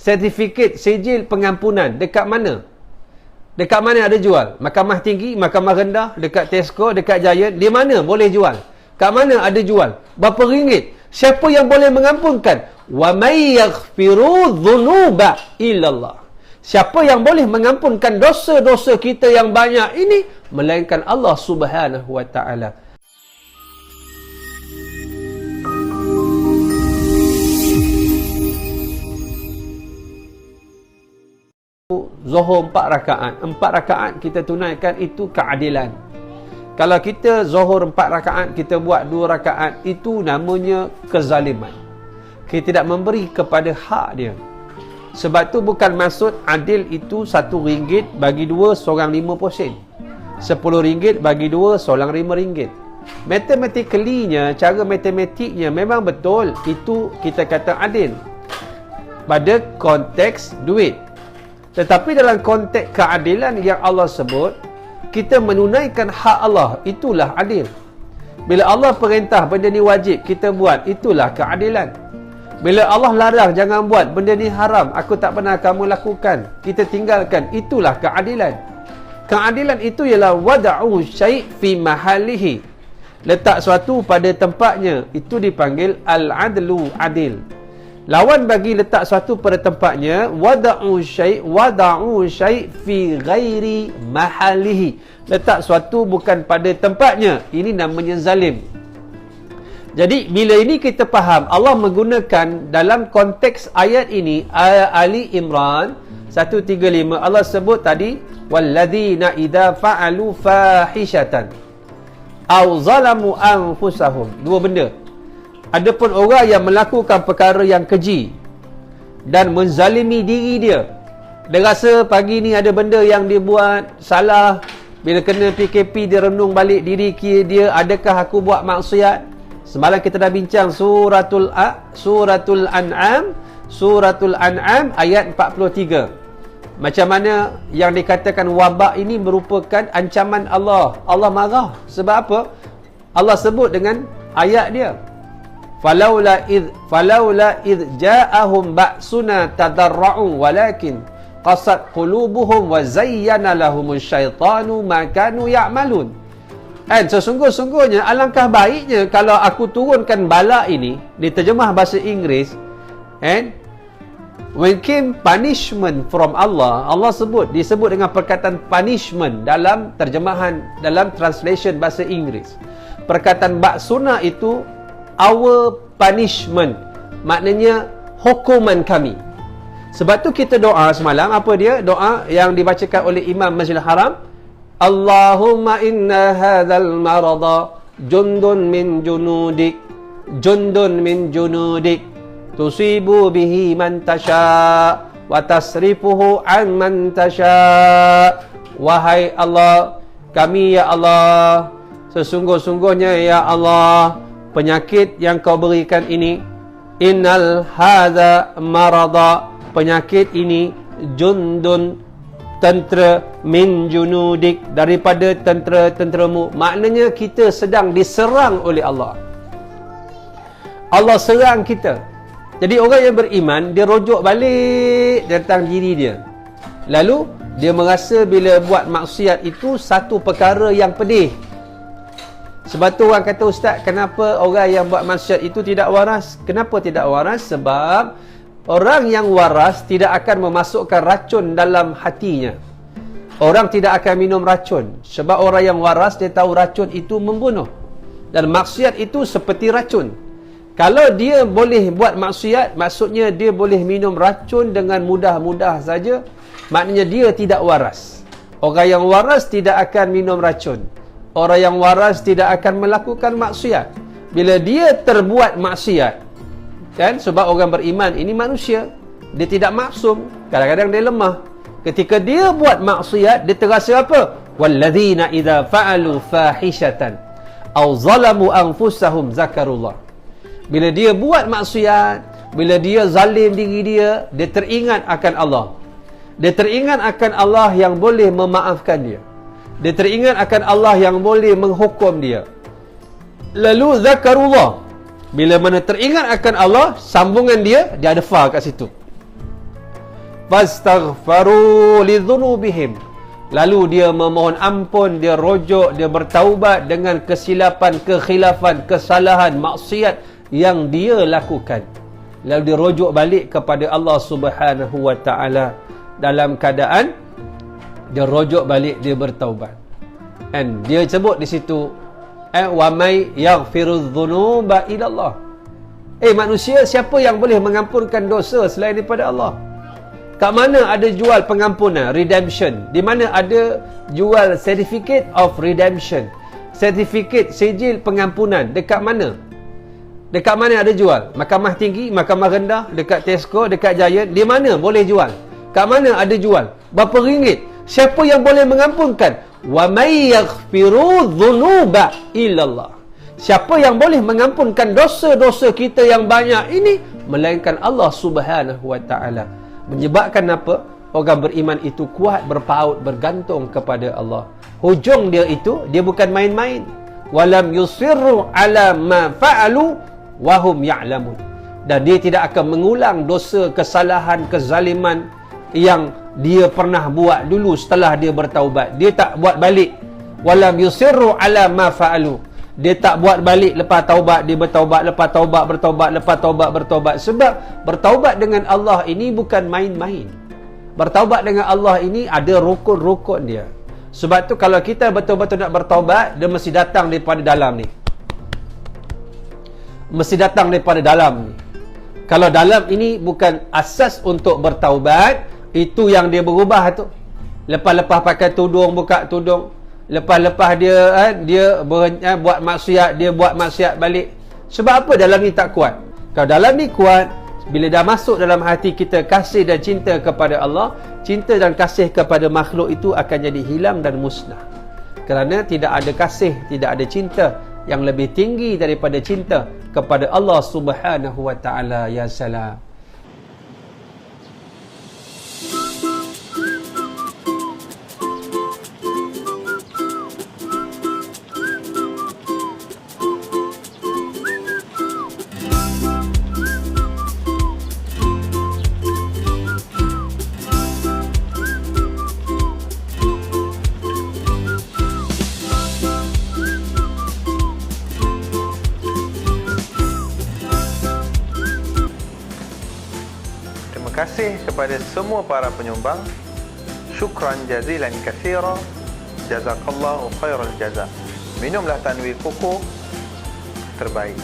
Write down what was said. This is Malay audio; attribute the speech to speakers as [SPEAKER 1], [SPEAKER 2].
[SPEAKER 1] sertifikat sijil pengampunan dekat mana? Dekat mana ada jual? Mahkamah tinggi, mahkamah rendah, dekat Tesco, dekat Giant, di mana boleh jual? Kat mana ada jual? Berapa ringgit? Siapa yang boleh mengampunkan? Wa may yaghfiru dzunuba illallah. Siapa yang boleh mengampunkan dosa-dosa kita yang banyak ini melainkan Allah Subhanahu wa taala. Zuhur 4 rakaat. 4 rakaat kita tunaikan itu keadilan. Kalau kita zuhur 4 rakaat, kita buat 2 rakaat, itu namanya kezaliman. Kita tidak memberi kepada hak dia. Sebab tu bukan maksud adil itu RM1 bagi 2, seorang 50 sen. RM10 bagi 2, seorang RM5. Matematikalinya, cara matematiknya memang betul. Itu kita kata adil pada konteks duit. Tetapi dalam konteks keadilan yang Allah sebut, kita menunaikan hak Allah, itulah adil. Bila Allah perintah benda ni wajib, kita buat, itulah keadilan. Bila Allah larang jangan buat, benda ni haram, aku tak pernah kamu lakukan, kita tinggalkan, itulah keadilan. Keadilan itu ialah wada'u syai' fi mahalihi. Letak suatu pada tempatnya, itu dipanggil al-adlu, adil. Lawan bagi letak suatu pada tempatnya, wada'u syai' fi ghairi mahalihi. Letak suatu bukan pada tempatnya, ini namanya zalim. Jadi bila ini kita faham, Allah menggunakan dalam konteks ayat ini, Ali Imran 135, Allah sebut tadi, walladzina idza fa'alu fahishatan aw zalamu anfusahum. Dua benda. Adapun orang yang melakukan perkara yang keji dan menzalimi diri dia, dia rasa pagi ni ada benda yang dia buat salah, bila kena PKP dia renung balik diri dia, adakah aku buat maksiat? Semalam kita dah bincang suratul An'am ayat 43. Macam mana yang dikatakan wabak ini merupakan ancaman Allah. Allah marah. Sebab apa? Allah sebut dengan ayat dia. Falaula id ja'ahum ba'suna tadarra'u walakin qasat qulubuhum wa zayyana lahumus syaitanu ma kanu ya'malun. Sesungguhnya alangkah baiknya kalau aku turunkan bala ini, diterjemah bahasa Inggeris, when came punishment from Allah, Allah disebut dengan perkataan punishment dalam terjemahan, dalam translation bahasa Inggeris. Perkataan ba'suna itu our punishment, maknanya hukuman kami. Sebab tu kita doa semalam, apa dia? Doa yang dibacakan oleh Imam Masjidil Haram, Allahumma inna hadzal marada jundun min junudik tusibu bihi man tasha wa tasrifuhu an man tasha. Wahai Allah, kami ya Allah, sesungguhnya ya Allah, penyakit yang kau berikan ini, innal hadza marada, penyakit ini, jundun, tentera, min junudik, daripada tentera-tenteramu. Maknanya kita sedang diserang oleh Allah. Allah serang kita. Jadi orang yang beriman, dia rujuk balik tentang diri dia. Lalu dia merasa bila buat maksiat itu satu perkara yang pedih. Sebab tu orang kata, ustaz, kenapa orang yang buat maksiat itu tidak waras? Kenapa tidak waras? Sebab orang yang waras tidak akan memasukkan racun dalam hatinya. Orang tidak akan minum racun. Sebab orang yang waras, dia tahu racun itu membunuh. Dan maksiat itu seperti racun. Kalau dia boleh buat maksiat, maksudnya dia boleh minum racun dengan mudah-mudah saja. Maknanya dia tidak waras. Orang yang waras tidak akan minum racun. Orang yang waras tidak akan melakukan maksiat. Bila dia terbuat maksiat, kan, sebab orang beriman ini manusia, dia tidak maksum, kadang-kadang dia lemah. Ketika dia buat maksiat, dia terasa apa? Walladzina idza fa'alu fahishatan aw zalamu anfusahum zakarullah. Bila dia buat maksiat, bila dia zalim diri dia, dia teringat akan Allah. Dia teringat akan Allah yang boleh memaafkan dia. Dia teringat akan Allah yang boleh menghukum dia. Lalu zakarullah. Bila mana teringat akan Allah, sambungan dia ada fa kat situ. fastaghfaru lidzunubihim, lalu dia memohon ampun, dia rojok, dia bertaubat dengan kesilapan, kekhilafan, kesalahan, maksiat yang dia lakukan. Lalu dia rojok balik kepada Allah Subhanahu wa taala dalam keadaan dia rojok balik, dia bertaubat. And dia sebut di situ wa may yaghfirudz dzunuba illa Allah. Manusia, siapa yang boleh mengampunkan dosa selain daripada Allah? Kat mana ada jual pengampunan, redemption? Di mana ada jual certificate of redemption? Sertifikat sijil pengampunan dekat mana? Dekat mana ada jual? Mahkamah tinggi, mahkamah rendah, dekat Tesco, dekat Giant, di mana boleh jual? Kat mana ada jual? Berapa ringgit? Siapa yang boleh mengampunkan? Wa may yaghfiru dzunuba illallah. Siapa yang boleh mengampunkan dosa-dosa kita yang banyak ini melainkan Allah Subhanahu wa taala. Menyebabkan apa? Orang beriman itu kuat berpaut, bergantung kepada Allah. Hujung dia itu, dia bukan main-main. Walam yusirru ala ma fa'alu wa hum ya'lamun. Dan dia tidak akan mengulang dosa, kesalahan, kezaliman yang dia pernah buat dulu setelah dia bertaubat. Dia tak buat balik. Walam yusirru ala ma fa'alu. Dia tak buat balik lepas taubat, dia bertaubat, lepas taubat, bertaubat, lepas taubat, bertaubat. Sebab bertaubat dengan Allah ini bukan main-main. Bertaubat dengan Allah ini ada rukun-rukun dia. Sebab tu kalau kita betul-betul nak bertaubat, dia mesti datang daripada dalam ni. Mesti datang daripada dalam ni. Kalau dalam ini bukan asas untuk bertaubat, itu yang dia berubah tu. Lepas-lepas pakai tudung, buka tudung. Lepas-lepas dia buat maksiat, dia buat maksiat balik. Sebab apa dalam ni tak kuat? Kalau dalam ni kuat, bila dah masuk dalam hati kita kasih dan cinta kepada Allah, cinta dan kasih kepada makhluk itu akan jadi hilang dan musnah. Kerana tidak ada kasih, tidak ada cinta yang lebih tinggi daripada cinta kepada Allah Subhanahu wa taala. Ya salam.
[SPEAKER 2] Terima kasih kepada semua para penyumbang. Syukran jazilan katsira. Jazakallahu khairal jaza. Minumlah Tanwir Koko terbaik.